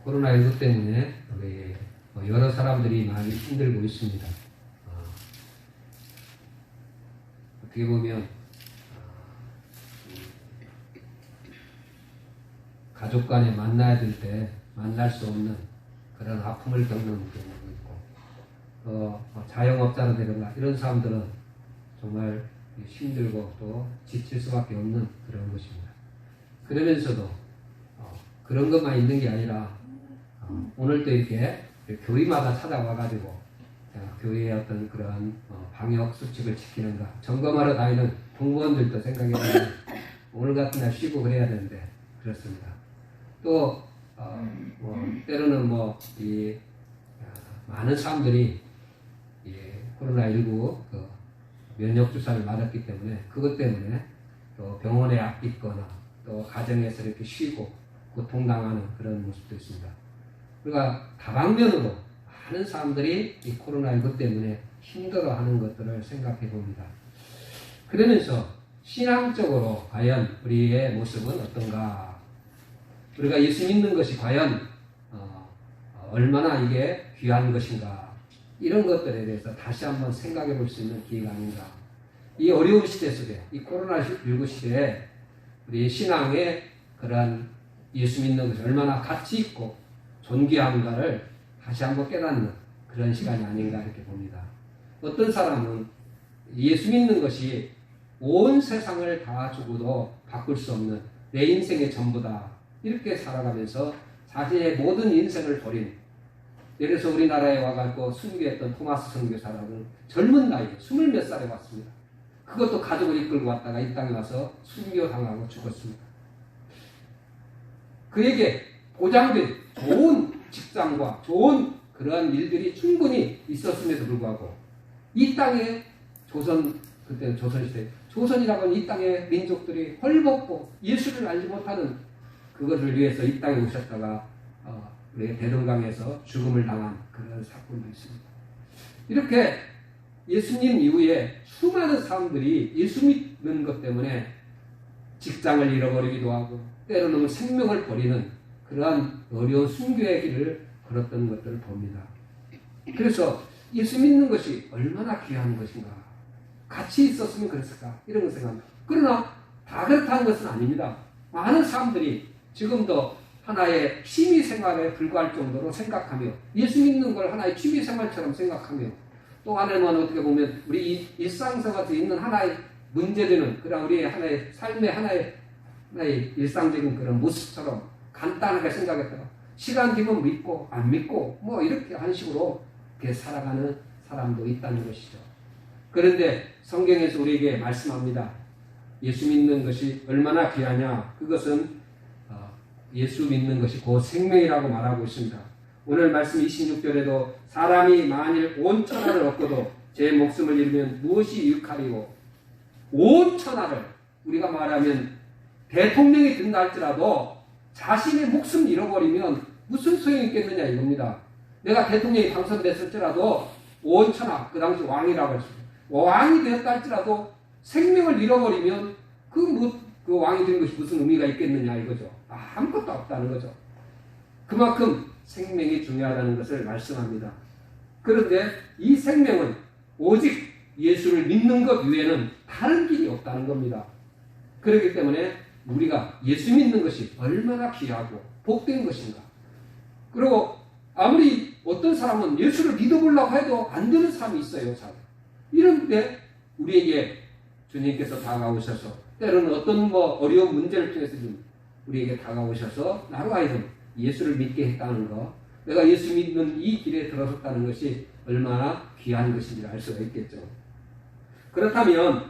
코로나19 때문에 우리 여러 사람들이 많이 힘들고 있습니다. 어떻게 보면 가족 간에 만나야 될 때 만날 수 없는 그런 아픔을 겪는 경우도 있고, 자영업자라든가 이런 사람들은 정말 힘들고 또 지칠 수밖에 없는 그런 것입니다. 그러면서도 그런 것만 있는 게 아니라 오늘도 이렇게 교회마다 찾아와가지고 교회의 어떤 그런 방역 수칙을 지키는가 점검하러 다니는 공무원들도 생각해보면 오늘 같은 날 쉬고 그래야 되는데 그렇습니다. 또 때로는 많은 사람들이 코로나19 면역 주사를 맞았기 때문에 그것 때문에 또 병원에 있거나 또 가정에서 이렇게 쉬고 고통당하는 그런 모습도 있습니다. 그러니까 다방면으로 많은 사람들이 이 코로나19 때문에 힘들어하는 것들을 생각해 봅니다. 그러면서 신앙적으로 과연 우리의 모습은 어떤가? 우리가 예수 믿는 것이 과연 얼마나 이게 귀한 것인가? 이런 것들에 대해서 다시 한번 생각해 볼 수 있는 기회가 아닌가? 이 어려운 시대 속에, 이 코로나19 시대에 우리 신앙의 그런 예수 믿는 것이 얼마나 가치 있고 존귀한가를 다시 한번 깨닫는 그런 시간이 아닌가 이렇게 봅니다. 어떤 사람은 예수 믿는 것이 온 세상을 다 주고도 바꿀 수 없는 내 인생의 전부다 이렇게 살아가면서 자신의 모든 인생을 버린, 예를 들어서 우리나라에 와가지고 순교했던 토마스 선교사라는 젊은 나이에 20몇 살에 왔습니다. 그것도 가족을 이끌고 왔다가 이 땅에 와서 순교당하고 죽었습니다. 그에게 보장된 좋은 직장과 좋은 그러한 일들이 충분히 있었음에도 불구하고 이 땅에 그때는 조선시대, 조선이라고 하는 이 땅의 민족들이 헐벗고 예수를 알지 못하는 그것을 위해서 이 땅에 오셨다가 우리 대동강에서 죽음을 당한 그런 사건도 있습니다. 이렇게 예수님 이후에 수많은 사람들이 예수 믿는 것 때문에 직장을 잃어버리기도 하고 때로는 생명을 버리는 그러한 어려운 순교의 길을 걸었던 것들을 봅니다. 그래서 예수 믿는 것이 얼마나 귀한 것인가, 같이 있었으면 그랬을까 이런 걸 생각합니다. 그러나 다 그렇다는 것은 아닙니다. 많은 사람들이 지금도 하나의 취미생활에 불과할 정도로 생각하며 예수 믿는 걸 하나의 취미생활처럼 생각하며 또 하나는 어떻게 보면 우리 일상생활에 있는 하나의 문제되는 그런 우리의 하나의 삶의 하나의 일상적인 그런 모습처럼 간단하게 생각했다가 시간 되면 믿고 안 믿고 이렇게 한 식으로 이렇게 살아가는 사람도 있다는 것이죠. 그런데 성경에서 우리에게 말씀합니다. 예수 믿는 것이 얼마나 귀하냐. 그것은 예수 믿는 것이 곧 생명이라고 말하고 있습니다. 오늘 말씀 26절에도 사람이 만일 온 천하를 얻고도 제 목숨을 잃으면 무엇이 유익하리요. 온 천하를 우리가 말하면 대통령이 된다 할지라도 자신의 목숨 잃어버리면 무슨 소용이 있겠느냐 이겁니다. 내가 대통령이 당선됐을지라도 온 천하, 그 당시 왕이라고 했습니다. 왕이 되었다 할지라도 생명을 잃어버리면 그 왕이 되는 것이 무슨 의미가 있겠느냐 이거죠. 아무것도 없다는 거죠. 그만큼 생명이 중요하다는 것을 말씀합니다. 그런데 이 생명은 오직 예수를 믿는 것 외에는 다른 길이 없다는 겁니다. 그렇기 때문에 우리가 예수 믿는 것이 얼마나 귀하고 복된 것인가. 그리고 아무리 어떤 사람은 예수를 믿어보려고 해도 안 되는 사람이 있어요. 잘. 이런데 우리에게 주님께서 다가오셔서 때로는 어떤 어려운 문제를 통해서 우리에게 다가오셔서 나로 하여금 예수를 믿게 했다는 것, 내가 예수 믿는 이 길에 들어섰다는 것이 얼마나 귀한 것인지를 알 수가 있겠죠. 그렇다면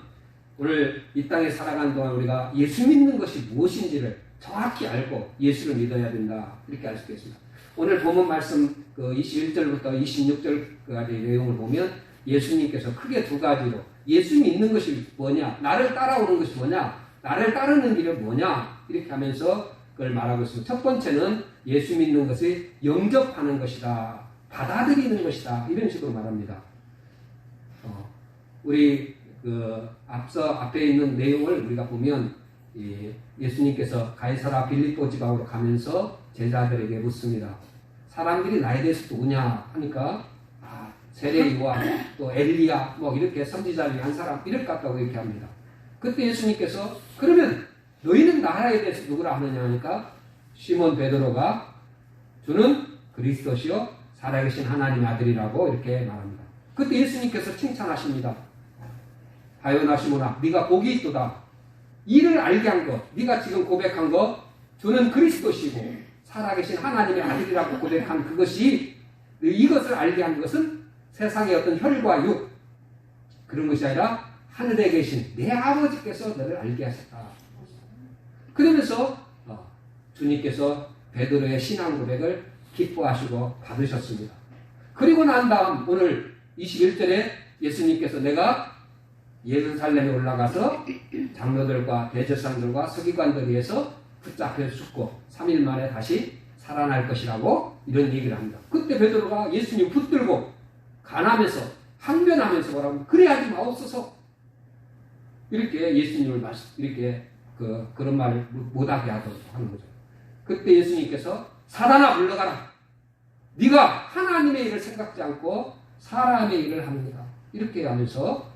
오늘 이 땅에 살아가는 동안 우리가 예수 믿는 것이 무엇인지를 정확히 알고 예수를 믿어야 된다 이렇게 알 수 있습니다. 오늘 본문 말씀 21절부터 26절까지 내용을 보면 예수님께서 크게 두 가지로 예수 믿는 것이 뭐냐, 나를 따라오는 것이 뭐냐, 나를 따르는 길은 뭐냐 이렇게 하면서 그걸 말하고 있습니다. 첫 번째는 예수 믿는 것을 영접하는 것이다, 받아들이는 것이다 이런 식으로 말합니다. 우리 앞에 있는 내용을 우리가 보면 예수님께서 가이사라 빌립보 지방으로 가면서 제자들에게 묻습니다. 사람들이 나에 대해서 누구냐 하니까 세례요한 또 엘리야 뭐 이렇게 선지자 중에 한 사람 이럴 것 같다고 이렇게 합니다. 그때 예수님께서 그러면 너희는 나에 대해서 누구라 하느냐 하니까 시몬 베드로가 주는 그리스도시요 살아계신 하나님의 아들이라고 이렇게 말합니다. 그때 예수님께서 칭찬하십니다. 하요나 시몬아 네가 복이 있도다. 이를 알게 한 것, 네가 지금 고백한 것 주는 그리스도시고 살아계신 하나님의 아들이라고 고백한 그것이 이것을 알게 한 것은 세상의 어떤 혈과 육 그런 것이 아니라 하늘에 계신 내 아버지께서 너를 알게 하셨다. 그러면서 주님께서 베드로의 신앙 고백을 기뻐하시고 받으셨습니다. 그리고 난 다음 오늘 21절에 예수님께서 내가 예루살렘에 올라가서 장로들과 대제사장들과 서기관들에 의해서 붙잡혀 죽고 3일 만에 다시 살아날 것이라고 이런 얘기를 합니다. 그때 베드로가 예수님 붙들고 간하면서 항변하면서 뭐라고 그래 하지 마옵소서 이렇게 예수님을 이렇게 그런 말을 못하게 하도록 하는 거죠. 그때 예수님께서 사단아 물러가라. 네가 하나님의 일을 생각지 않고 사람의 일을 합니다. 이렇게 하면서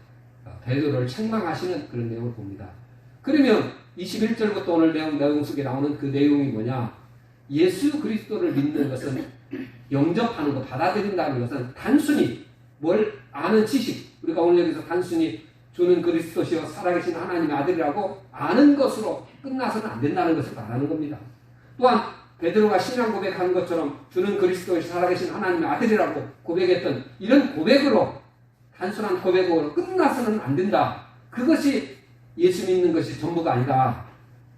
베드로를 책망하시는 그런 내용을 봅니다. 그러면 21절부터 오늘 내용 속에 나오는 그 내용이 뭐냐? 예수 그리스도를 믿는 것은 영접하는 것, 받아들인다는 것은 단순히 뭘 아는 지식, 우리가 오늘 여기서 단순히 주는 그리스도시요 살아계신 하나님의 아들이라고 아는 것으로 끝나서는 안 된다는 것을 말하는 겁니다. 또한 베드로가 신앙 고백하는 것처럼 주는 그리스도시 살아계신 하나님의 아들이라고 고백했던 이런 고백으로 단순한 고백으로 끝나서는 안 된다. 그것이 예수 믿는 것이 전부가 아니다.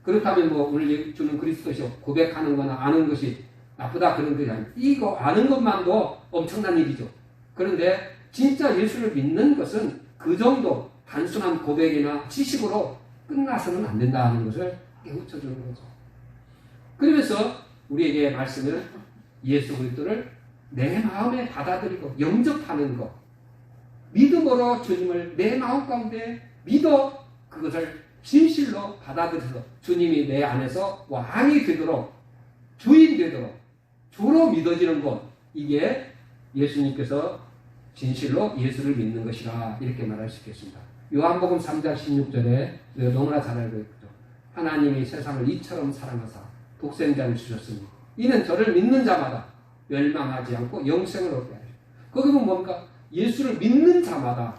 그렇다면 뭐 오늘 주는 그리스도시요 고백하는 거나 아는 것이 나쁘다 그런 것이 아니고 이거 아는 것만도 엄청난 일이죠. 그런데 진짜 예수를 믿는 것은 그 정도 단순한 고백이나 지식으로 끝나서는 안 된다는 것을 깨우쳐 주는 거죠. 그러면서 우리에게 말씀은 예수 그리스도를 내 마음에 받아들이고 영접하는 것, 믿음으로 주님을 내 마음 가운데 믿어 그것을 진실로 받아들여서 주님이 내 안에서 왕이 되도록 주인 되도록 주로 믿어지는 것, 이게 예수님께서 진실로 예수를 믿는 것이라 이렇게 말할 수 있겠습니다. 요한복음 3장 16절에 너무나 잘 알고 있죠. 하나님이 세상을 이처럼 사랑하사 독생자를 주셨으니 이는 저를 믿는 자마다 멸망하지 않고 영생을 얻게 하시오. 거기 보면 뭡니까? 예수를 믿는 자마다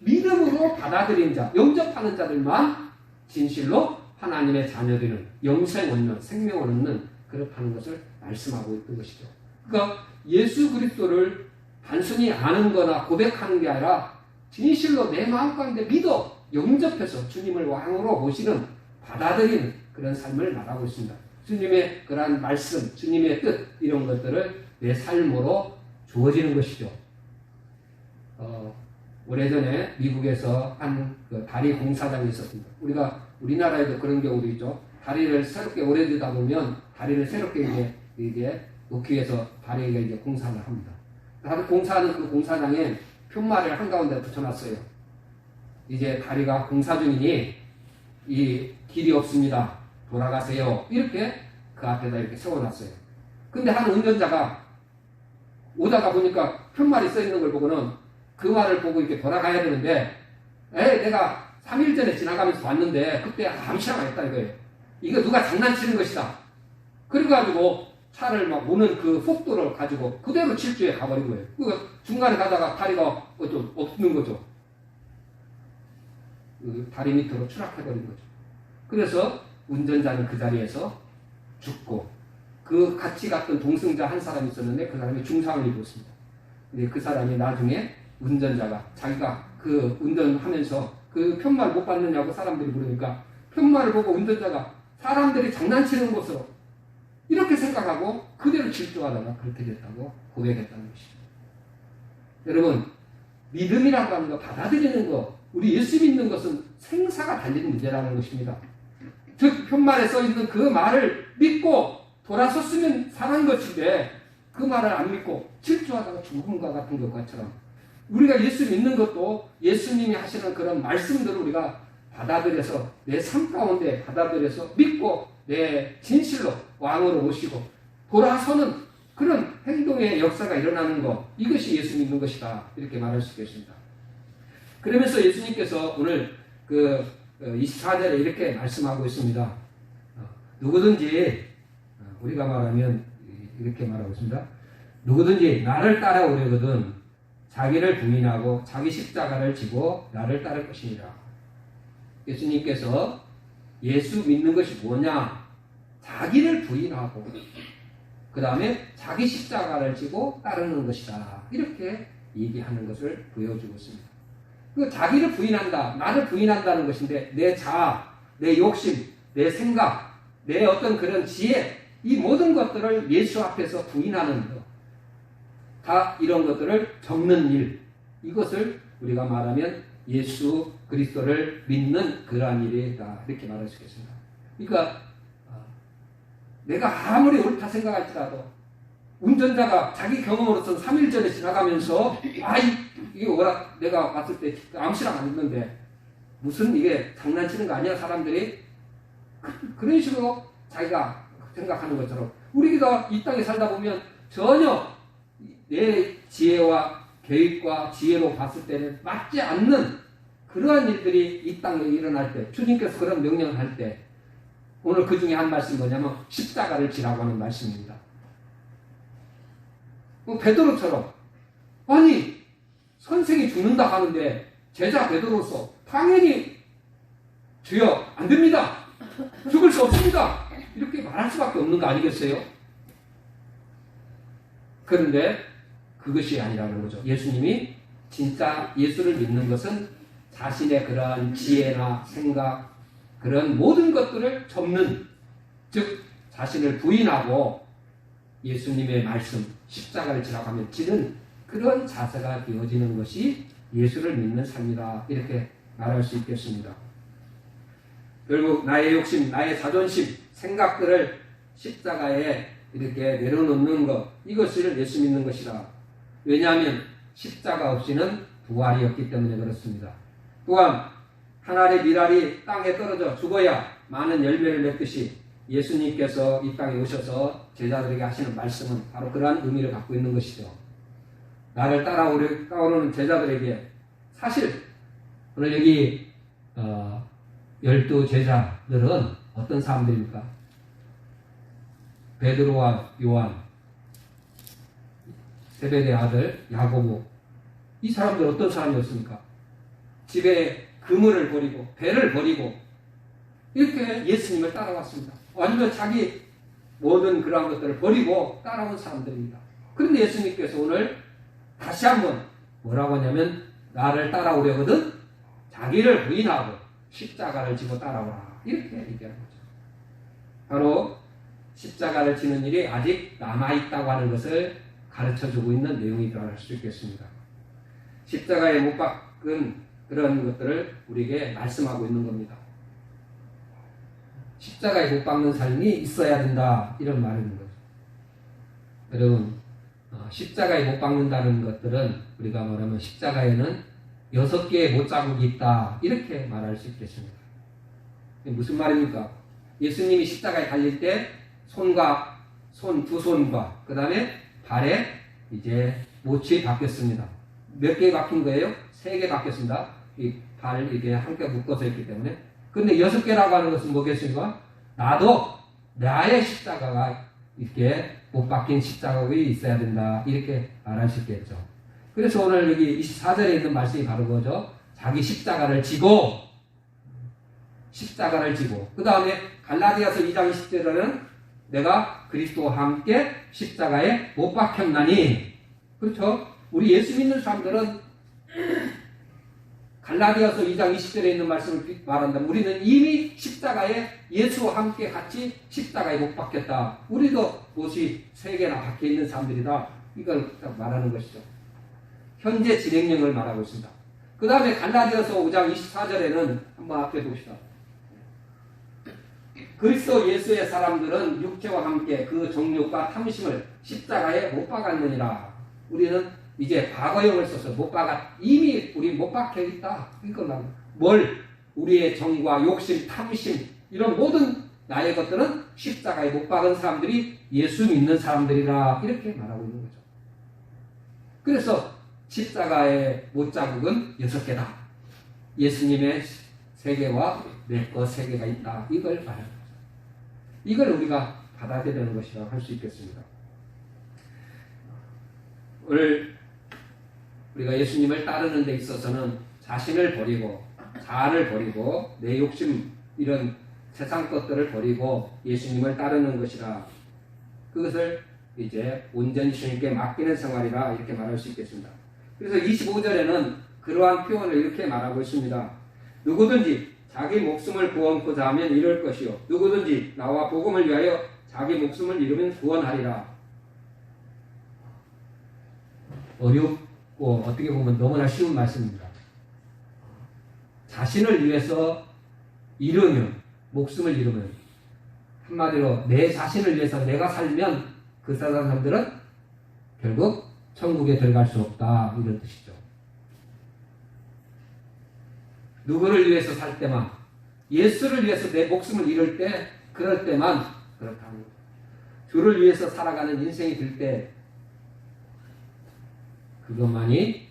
믿음으로 받아들인 자, 영접하는 자들만 진실로 하나님의 자녀되는 영생 얻는 생명을 얻는 그렇다는 것을 말씀하고 있던 것이죠. 그러니까 예수 그리스도를 단순히 아는 거나 고백하는 게 아니라 진실로 내 마음 가운데 믿어 영접해서 주님을 왕으로 모시는 받아들이는 그런 삶을 말하고 있습니다. 주님의 그러한 말씀, 주님의 뜻 이런 것들을 내 삶으로 주어지는 것이죠. 오래전에 미국에서 한 그 다리 공사장이 있었습니다. 우리나라에도 그런 경우도 있죠. 다리를 새롭게 오래 되다 보면 다리를 새롭게 이게 놓기 위해서 다리가 이제 공사를 합니다. 다리 공사하는 그 공사장에 편말을 한가운데 붙여놨어요. 이제 다리가 공사 중이니 이 길이 없습니다. 돌아가세요. 이렇게 그 앞에다 이렇게 세워놨어요. 근데 한 운전자가 오다가 보니까 편말이 써 있는 걸 보고는 그 말을 보고 이렇게 돌아가야 되는데, 내가 3일 전에 지나가면서 봤는데 그때 아무 시간 안 했다 이거예요. 이거 누가 장난치는 것이다. 그래가지고 차를 막 오는 그 속도를 가지고 그대로 질주해 가버린 거예요. 그 중간에 가다가 다리가 좀 없는 거죠. 그 다리 밑으로 추락해버린 거죠. 그래서 운전자는 그 자리에서 죽고, 그 같이 갔던 동승자 한 사람이 있었는데 그 사람이 중상을 입었습니다. 근데 그 사람이 나중에 운전자가 자기가 그 운전하면서 그 편말 못 받느냐고 사람들이 물으니까 편말을 보고 운전자가 사람들이 장난치는 것으로 이렇게 생각하고 그대로 질주하다가 그렇게 됐다고 고백했다는 것이죠. 여러분, 믿음이라고 하는 거, 받아들이는 거, 우리 예수 믿는 것은 생사가 달린 문제라는 것입니다. 즉 편말에 써있는 그 말을 믿고 돌아섰으면 사는 것인데 그 말을 안 믿고 질주하다가 죽음과 같은 것처럼 우리가 예수 믿는 것도 예수님이 하시는 그런 말씀들을 우리가 받아들여서 내 삶 가운데 받아들여서 믿고 내 진실로 왕으로 모시고 돌아서는 그런 행동의 역사가 일어나는 것, 이것이 예수 믿는 것이다. 이렇게 말할 수 있겠습니다. 그러면서 예수님께서 오늘 24절에 이렇게 말씀하고 있습니다. 누구든지, 우리가 말하면 이렇게 말하고 있습니다. 누구든지 나를 따라오려거든 자기를 부인하고 자기 십자가를 지고 나를 따를 것이니라. 예수님께서 예수 믿는 것이 뭐냐? 자기를 부인하고 그 다음에 자기 십자가를 지고 따르는 것이다. 이렇게 얘기하는 것을 보여주고 있습니다. 그 자기를 부인한다, 나를 부인한다는 것인데 내 자아, 내 욕심, 내 생각, 내 어떤 그런 지혜, 이 모든 것들을 예수 앞에서 부인하는 것, 다 이런 것들을 접는 일, 이것을 우리가 말하면 예수 그리스도를 믿는 그러한 일이다. 이렇게 말할 수 있겠습니다. 그러니까 내가 아무리 옳다 생각할지라도 운전자가 자기 경험으로서 3일 전에 지나가면서 이게 뭐라 내가 봤을 때 암시랑 안 했는데 무슨 이게 장난치는 거 아니야 사람들이 그런 식으로 자기가 생각하는 것처럼 우리가 이 땅에 살다 보면 전혀 내 지혜와 계획과 지혜로 봤을 때는 맞지 않는 그러한 일들이 이 땅에 일어날 때 주님께서 그런 명령을 할 때 오늘 그 중에 한 말씀이 뭐냐면 십자가를 지라고 하는 말씀입니다. 베드로처럼 아니 선생이 죽는다 하는데 제자 베드로서 당연히 주여 안 됩니다. 죽을 수 없습니다. 이렇게 말할 수밖에 없는 거 아니겠어요? 그런데 그것이 아니라는 거죠. 예수님이 진짜 예수를 믿는 것은 자신의 그러한 지혜나 생각 그런 모든 것들을 접는 즉 자신을 부인하고 예수님의 말씀 십자가를 지나가면 지는 그런 자세가 되어지는 것이 예수를 믿는 삶이다. 이렇게 말할 수 있겠습니다. 결국 나의 욕심, 나의 자존심, 생각들을 십자가에 이렇게 내려놓는 것 이것을 예수 믿는 것이다. 왜냐하면 십자가 없이는 부활이 없기 때문에 그렇습니다. 또한 한 알의 밀알이 땅에 떨어져 죽어야 많은 열매를 맺듯이 예수님께서 이 땅에 오셔서 제자들에게 하시는 말씀은 바로 그러한 의미를 갖고 있는 것이죠. 나를 따라오는 제자들에게 사실 오늘 여기 12 제자들은 어떤 사람들입니까? 베드로와 요한, 세베대 아들 야고보, 이 사람들 어떤 사람이었습니까? 집에 그물을 버리고 배를 버리고 이렇게 예수님을 따라왔습니다. 완전 자기 모든 그러한 것들을 버리고 따라온 사람들입니다. 그런데 예수님께서 오늘 다시 한번 뭐라고 하냐면 나를 따라오려거든 자기를 부인하고 십자가를 지고 따라오라 이렇게 얘기하는 거죠. 바로 십자가를 지는 일이 아직 남아있다고 하는 것을 가르쳐주고 있는 내용이라고 할 수 있겠습니다. 십자가에 못 박은 그런 것들을 우리에게 말씀하고 있는 겁니다. 십자가에 못 박는 삶이 있어야 된다 이런 말인 거죠. 여러분 십자가에 못 박는다는 것들은 우리가 말하면 십자가에는 6개의 못자국이 있다 이렇게 말할 수 있겠습니다. 무슨 말입니까? 예수님이 십자가에 달릴 때 손과 두 손과 그 다음에 발에 이제 못이 박혔습니다. 몇 개 박힌 거예요? 3개 박혔습니다. 이 발 이게 함께 묶어서 있기 때문에. 근데 6개라고 하는 것은 뭐겠습니까? 나도 나의 십자가가 이렇게 못 박힌 십자가가 있어야 된다 이렇게 말할 수 있겠죠. 그래서 오늘 여기 24절에 있는 말씀이 바로 그거죠. 자기 십자가를 지고 그 다음에 갈라디아서 2장 20절에는 내가 그리스도와 함께 십자가에 못 박혔나니 그렇죠. 우리 예수 믿는 사람들은 갈라디아서 2장 20절에 있는 말씀을 말한다면 우리는 이미 십자가에 예수와 함께 같이 십자가에 못 박혔다. 우리도 못이 3개나 박혀있는 사람들이다. 이걸 말하는 것이죠. 현재 진행형을 말하고 있습니다. 그 다음에 갈라디아서 5장 24절에는 한번 앞에 봅시다. 그리스도 예수의 사람들은 육체와 함께 그 정욕과 탐심을 십자가에 못 박았느니라. 우리는 이제 과거형을 써서 못 박았, 이미 우리 못 박혀 있다. 이걸 뭘? 우리의 정과 욕심, 탐심, 이런 모든 나의 것들은 십자가에 못 박은 사람들이 예수 믿는 사람들이라 이렇게 말하고 있는 거죠. 그래서 십자가의 못자국은 6개다. 예수님의 3개와 내 것 3개가 있다. 이걸 말하는 거죠. 이걸 우리가 받아들여야 되는 것이라고 할 수 있겠습니다. 오늘 우리가 예수님을 따르는 데 있어서는 자신을 버리고 자아를 버리고 내 욕심 이런 세상 것들을 버리고 예수님을 따르는 것이라 그것을 이제 온전히 주님께 맡기는 생활이라 이렇게 말할 수 있겠습니다. 그래서 25절에는 그러한 표현을 이렇게 말하고 있습니다. 누구든지 자기 목숨을 구원코자 하면 이룰 것이요 누구든지 나와 복음을 위하여 자기 목숨을 잃으면 구원하리라. 어렵고 어떻게 보면 너무나 쉬운 말씀입니다. 자신을 위해서 잃으면 목숨을 잃으면 한마디로 내 자신을 위해서 내가 살면 그 사람들은 결국 천국에 들어갈 수 없다 이런 뜻이죠. 누구를 위해서 살 때만 예수를 위해서 내 목숨을 잃을 때 그럴 때만 그렇다는 거죠. 주를 위해서 살아가는 인생이 될 때 그것만이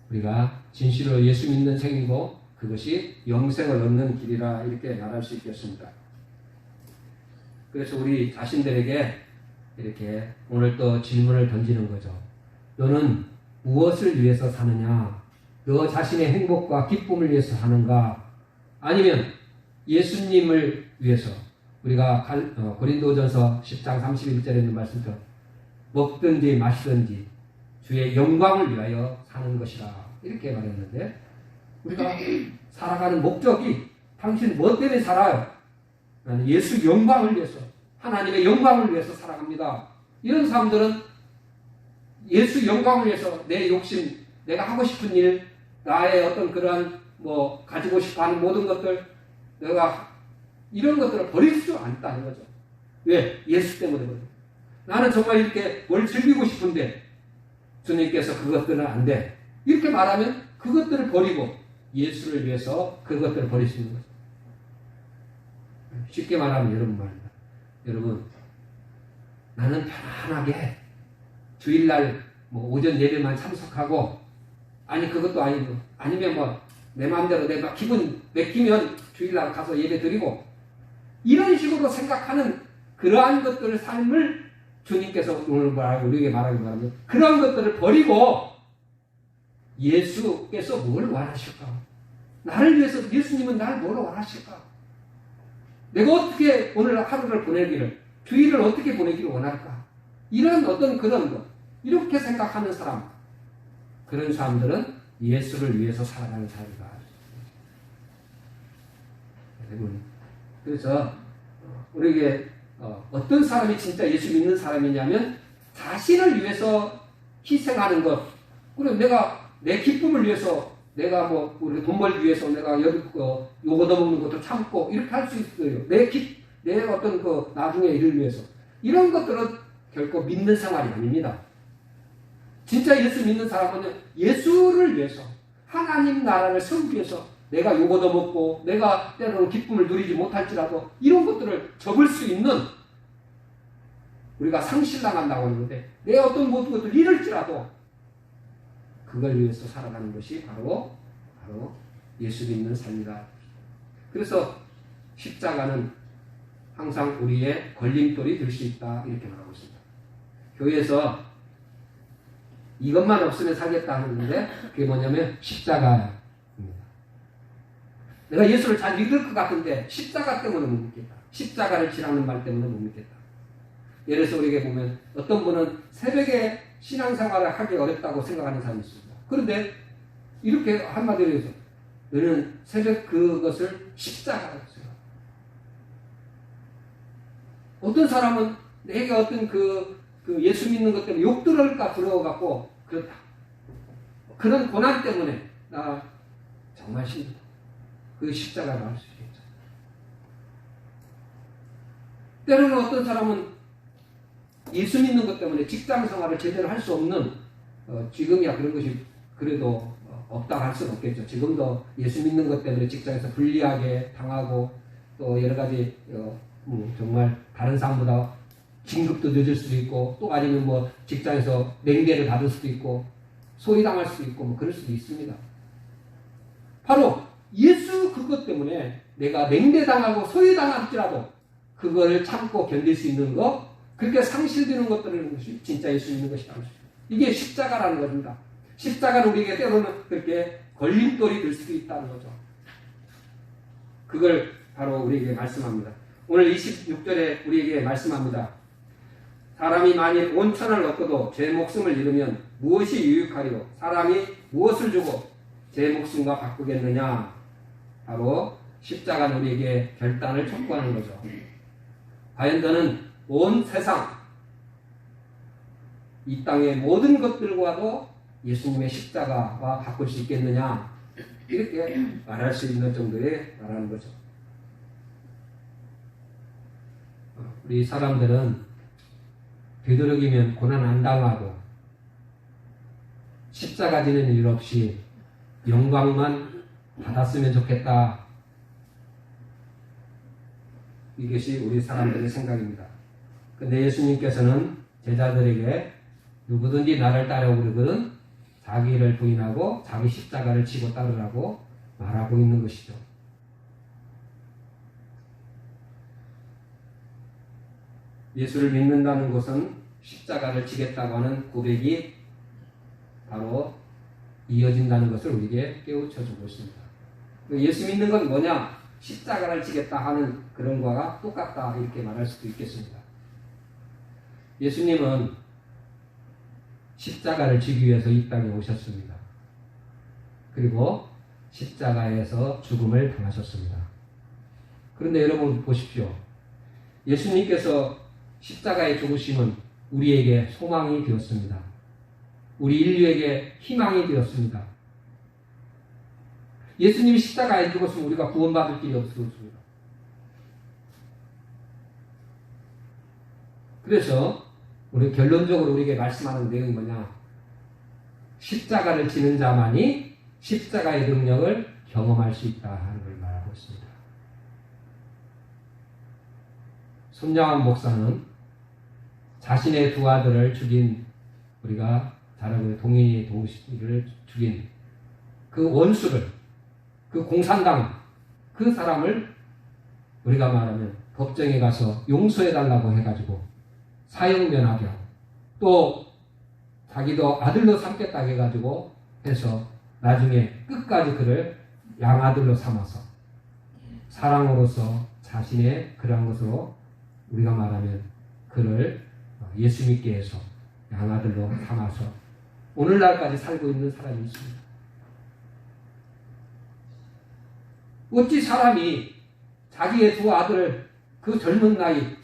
우리가 진실로 예수 믿는 생이고 그것이 영생을 얻는 길이라 이렇게 말할 수 있겠습니다. 그래서 우리 자신들에게 이렇게 오늘 또 질문을 던지는 거죠. 너는 무엇을 위해서 사느냐? 너 자신의 행복과 기쁨을 위해서 사는가? 아니면 예수님을 위해서 우리가 고린도전서 10장 31절에 있는 말씀처럼 먹든지 마시든지 주의 영광을 위하여 사는 것이라 이렇게 말했는데 우리가 살아가는 목적이 당신 뭐 때문에 살아요? 나는 예수 영광을 위해서 하나님의 영광을 위해서 살아갑니다. 이런 사람들은 예수 영광을 위해서 내 욕심, 내가 하고 싶은 일, 나의 어떤 그러한 가지고 싶어 하는 모든 것들 내가 이런 것들을 버릴 수 않다는 거죠. 왜? 예수 때문에 그래요. 나는 정말 이렇게 뭘 즐기고 싶은데 주님께서 그것들은 안 돼. 이렇게 말하면 그것들을 버리고 예수를 위해서 그것들을 버릴 수 있는 거죠. 쉽게 말하면 여러분 말입니다. 여러분, 나는 편안하게 주일날 오전 예배만 참석하고 아니 그것도 아니고 아니면 내 마음대로 내가 기분 맡기면 주일날 가서 예배 드리고 이런 식으로 생각하는 그러한 것들을 삶을 주님께서 오늘 우리에게 말하면 그런 것들을 버리고 예수께서 뭘 원하실까? 나를 위해서 예수님은 나를 뭘 원하실까? 내가 어떻게 오늘 하루를 보내기를 주일을 어떻게 보내기를 원할까? 이런 어떤 그런 것 이렇게 생각하는 사람 그런 사람들은 예수를 위해서 살아가는 삶이다. 그래서 우리에게 어떤 사람이 진짜 예수 믿는 사람이냐면 자신을 위해서 희생하는 것 그리고 내가 내 기쁨을 위해서 내가 우리 돈 벌기 위해서 내가 요거 얻어먹는 것도 참고 이렇게 할 수 있어요. 내 어떤 나중에 일을 위해서 이런 것들은 결코 믿는 생활이 아닙니다. 진짜 예수 믿는 사람은 예수를 위해서 하나님 나라를 세우기 위해서 내가 요거 얻어먹고 내가 때로는 기쁨을 누리지 못할지라도 이런 것들을 접을 수 있는 우리가 상실당한다고 하는데 내 어떤 모든 것을 잃을지라도 그걸 위해서 살아가는 것이 바로 예수 믿는 삶이다. 그래서 십자가는 항상 우리의 걸림돌이 될 수 있다 이렇게 말하고 있습니다. 교회에서 이것만 없으면 살겠다 하는데 그게 뭐냐면 십자가입니다. 내가 예수를 잘 믿을 것 같은데 십자가 때문에 못 믿겠다. 십자가를 지라는 말 때문에 못 믿겠다. 예를 들어서 우리에게 보면 어떤 분은 새벽에 신앙생활을 하기 어렵다고 생각하는 사람이 있습니다. 그런데 이렇게 한마디로 해서 너는 새벽 그것을 십자가라고 생각합니다. 어떤 사람은 내가 어떤 그 예수 믿는 것 때문에 욕 들을까 두려워갖고 그렇다. 그런 고난 때문에 나 정말 힘들다. 그 십자가를 할 수 있겠죠. 때로는 어떤 사람은 예수 믿는 것 때문에 직장 생활을 제대로 할 수 없는 지금이야 그런 것이 그래도 없다고 할 수는 없겠죠. 지금도 예수 믿는 것 때문에 직장에서 불리하게 당하고 또 여러 가지 정말 다른 사람보다 진급도 늦을 수도 있고, 또 아니면 뭐 직장에서 냉대를 받을 수도 있고, 소외당할 수도 있고, 뭐 그럴 수도 있습니다. 바로 예수 그것 때문에 내가 냉대당하고 소외당할지라도 그걸 참고 견딜 수 있는 것, 그렇게 상실되는 것들은 진짜 예수 믿는 것이라는 것이죠. 이게 십자가라는 겁니다. 십자가는 우리에게 때로는 그렇게 걸림돌이 될 수도 있다는 거죠. 그걸 바로 우리에게 말씀합니다. 오늘 26절에 우리에게 말씀합니다. 사람이 만일 온 천을 얻고도 제 목숨을 잃으면 무엇이 유익하리요? 사람이 무엇을 주고 제 목숨과 바꾸겠느냐? 바로 십자가는 우리에게 결단을 촉구하는 거죠. 과연 너는 온 세상, 이 땅의 모든 것들과도 예수님의 십자가와 바꿀 수 있겠느냐? 이렇게 말할 수 있는 정도의 말하는 거죠. 우리 사람들은 되도록이면 고난 안 당하고 십자가 지는 일 없이 영광만 받았으면 좋겠다. 이것이 우리 사람들의 생각입니다. 근데 예수님께서는 제자들에게 누구든지 나를 따라오려거든 자기를 부인하고 자기 십자가를 지고 따르라고 말하고 있는 것이죠. 예수를 믿는다는 것은 십자가를 지겠다고 하는 고백이 바로 이어진다는 것을 우리에게 깨우쳐주고 있습니다. 예수 믿는 건 뭐냐? 십자가를 지겠다 하는 그런 거와 똑같다 이렇게 말할 수도 있겠습니다. 예수님은 십자가를 지기 위해서 이 땅에 오셨습니다. 그리고 십자가에서 죽음을 당하셨습니다. 그런데 여러분 보십시오. 예수님께서 십자가의 죽으심은 우리에게 소망이 되었습니다. 우리 인류에게 희망이 되었습니다. 예수님이 십자가에 죽었으면 우리가 구원받을 길이 없었습니다. 그래서 우리 결론적으로 우리에게 말씀하는 내용이 뭐냐? 십자가를 지는 자만이 십자가의 능력을 경험할 수 있다 하는 걸 말하고 있습니다. 손양환 목사는 자신의 두 아들을 죽인, 우리가 잘 알고 있는 동인이 동시를 죽인 그 원수를, 그 공산당 그 사람을 우리가 말하면 법정에 가서 용서해달라고 해가지고 사형면하게 하고, 또 자기도 아들로 삼겠다 해가지고 해서 나중에 끝까지 그를 양아들로 삼아서 사랑으로서 자신의 그러한 것으로 우리가 말하면 그를 예수 믿게 해서 양아들로 삼아서 오늘날까지 살고 있는 사람이 있습니다. 어찌 사람이 자기의 두 아들을 그 젊은 나이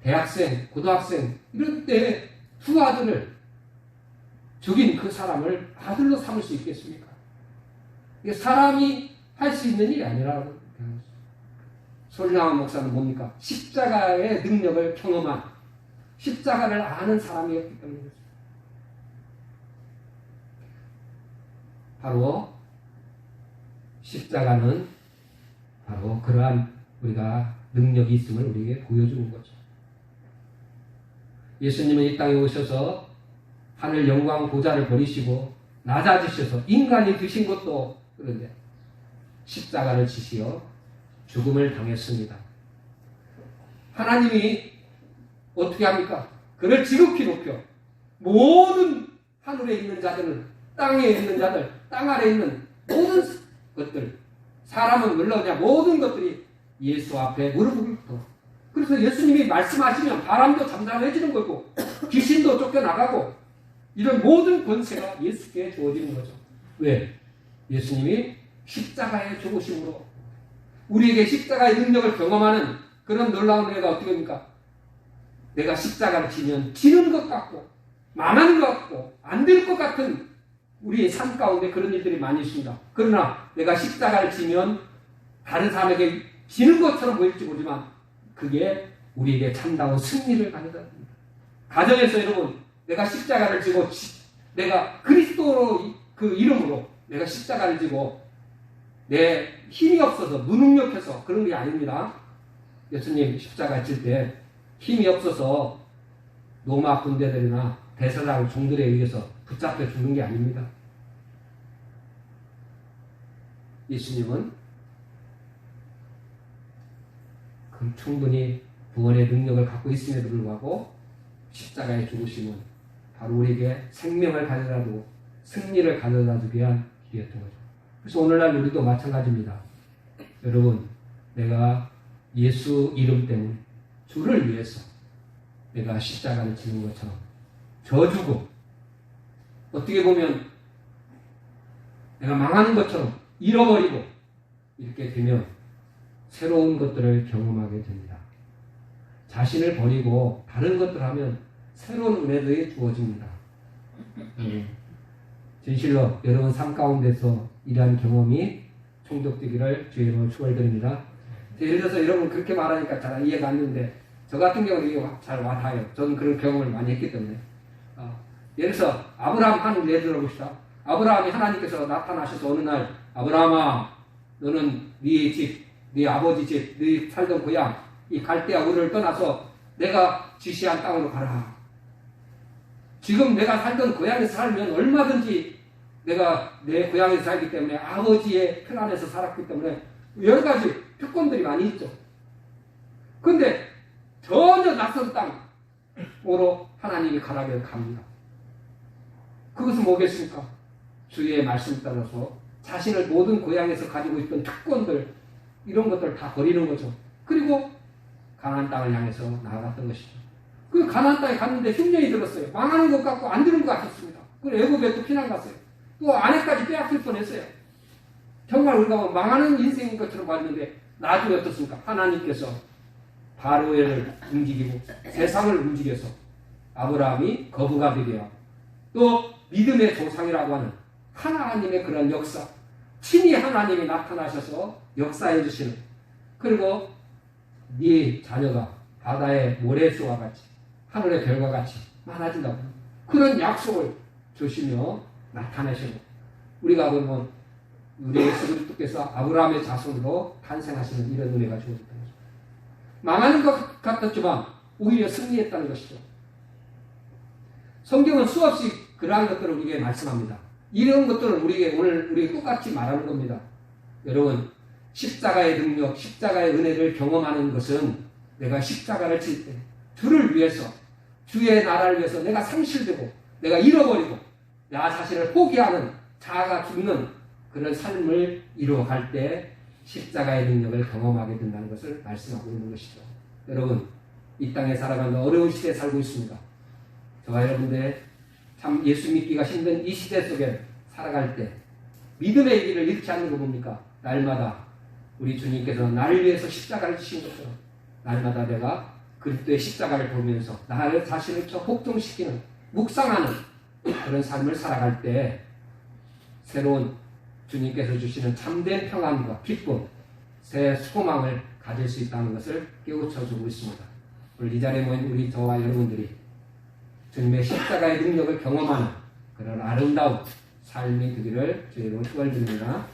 대학생, 고등학생 이런 때 두 아들을 죽인 그 사람을 아들로 삼을 수 있겠습니까? 이게 사람이 할 수 있는 일이 아니라고. 손양환 목사는 뭡니까? 십자가의 능력을 경험한, 십자가를 아는 사람이었기 때문에 바로 십자가는 바로 그러한 우리가 능력이 있음을 우리에게 보여주는 거죠. 예수님은 이 땅에 오셔서 하늘 영광 보좌를 버리시고 낮아지셔서 인간이 되신 것도 그런데 십자가를 지시어 죽음을 당했습니다. 하나님이 어떻게 합니까? 그를 지극히 높여 모든 하늘에 있는 자들은, 땅에 있는 자들, 땅 아래 있는 모든 것들, 사람은 물론이야 모든 것들이 예수 앞에 무릎을 꿇고, 그래서 예수님이 말씀하시면 바람도 잠잠해지는 거고 귀신도 쫓겨나가고 이런 모든 권세가 예수께 주어지는 거죠. 왜? 예수님이 십자가의 죽으심으로 우리에게 십자가의 능력을 경험하는 그런 놀라운 은혜가 어떻게 됩니까? 내가 십자가를 지면 지는 것 같고 망하는 것 같고 안 될 것 같은 우리의 삶 가운데 그런 일들이 많이 있습니다. 그러나 내가 십자가를 지면 다른 사람에게 지는 것처럼 보일지 모르지만 그게 우리에게 참다운 승리를 가져다 줍니다. 가정에서 여러분, 내가 십자가를 지고 내가 그리스도로 그 이름으로 내가 십자가를 지고 내 힘이 없어서 무능력해서 그런 게 아닙니다. 예수님 십자가 질 때 힘이 없어서 로마 군대들이나 대사장 종들에 의해서 붙잡혀 죽는 게 아닙니다. 예수님은 충분히 구원의 능력을 갖고 있음에도 불구하고 십자가의 죽으심은 바로 우리에게 생명을 가져다 두고 승리를 가져다 주기 위한 길이었던 거죠. 그래서 오늘날 우리도 마찬가지입니다. 여러분, 내가 예수 이름 때문에 주를 위해서 내가 십자가를 지는 것처럼 져주고, 어떻게 보면 내가 망하는 것처럼 잃어버리고 이렇게 되면 새로운 것들을 경험하게 됩니다. 자신을 버리고 다른 것들을 하면 새로운 은혜들이 주어집니다. 진실로 여러분 삶 가운데서 이러한 경험이 총독되기를 주의 이름으로 축원드립니다. 예를 들어서 여러분 그렇게 말하니까 잘 이해가 안 되는데, 저 같은 경우는 이게 잘 와닿아요. 저는 그런 경험을 많이 했기 때문에. 예를 들어서 아브라함 한 예를 들어봅시다. 아브라함이 하나님께서 나타나셔서 어느 날, 아브라함아, 너는 네 집, 네 아버지 집, 네 살던 고향, 이 갈대아 우르를 떠나서 내가 지시한 땅으로 가라. 지금 내가 살던 고향에서 살면 얼마든지 내가 내 고향에서 살기 때문에 아버지의 편 안에서 살았기 때문에 여러 가지 특권들이 많이 있죠. 근데 전혀 낯선 땅으로 하나님이 가라고 갑니다. 그것은 뭐겠습니까? 주의 말씀 따라서 자신을 모든 고향에서 가지고 있던 특권들, 이런 것들을 다 버리는 거죠. 그리고 가나안 땅을 향해서 나아갔던 것이죠. 그 가나안 땅에 갔는데 흉년이 들었어요. 망하는 것 같고 안 되는 것 같았습니다. 그리고 애굽에 또 피난 갔어요. 또 아내까지 빼앗길 뻔했어요. 정말 우리가 망하는 인생인 것처럼 봤는데 나중에 어떻습니까? 하나님께서 바로를 움직이고 세상을 움직여서 아브라함이 거부가 되게 하고, 또 믿음의 조상이라고 하는 하나님의 그런 역사, 친히 하나님이 나타나셔서 역사해 주시는, 그리고 네 자녀가 바다의 모래수와 같이 하늘의 별과 같이 많아진다고 그런 약속을 주시며 나타내시고, 우리가 보면 우리 예수 그리스도께서 아브라함의 자손으로 탄생하시는 이런 은혜가 주어졌다는 것입니다. 망하는 것 같았지만 오히려 승리했다는 것이죠. 성경은 수없이 그러한 것들을 우리에게 말씀합니다. 이런 것들을 우리에게 오늘 우리 똑같이 말하는 겁니다. 여러분, 십자가의 능력, 십자가의 은혜를 경험하는 것은 내가 십자가를 칠 때 주를 위해서, 주의 나라를 위해서 내가 상실되고 내가 잃어버리고 나 자신을 포기하는, 자아가 죽는 그런 삶을 이루어갈 때 십자가의 능력을 경험하게 된다는 것을 말씀하고 있는 것이죠. 여러분, 이 땅에 살아가는 어려운 시대에 살고 있습니다. 저와 여러분들 참 예수 믿기가 힘든 이 시대 속에 살아갈 때 믿음의 길을 잃지 않는 거 뭡니까? 날마다 우리 주님께서 나를 위해서 십자가를 지신 것처럼 날마다 내가 그리스도의 십자가를 보면서 나를 자신을 복종시키는, 묵상하는 그런 삶을 살아갈 때 새로운 주님께서 주시는 참된 평안과 기쁨, 새 소망을 가질 수 있다는 것을 깨우쳐주고 있습니다. 오늘 이 자리에 모인 우리 저와 여러분들이 주님의 십자가의 능력을 경험하는 그런 아름다운 삶이 되기를 주의 이름으로 축원드립니다.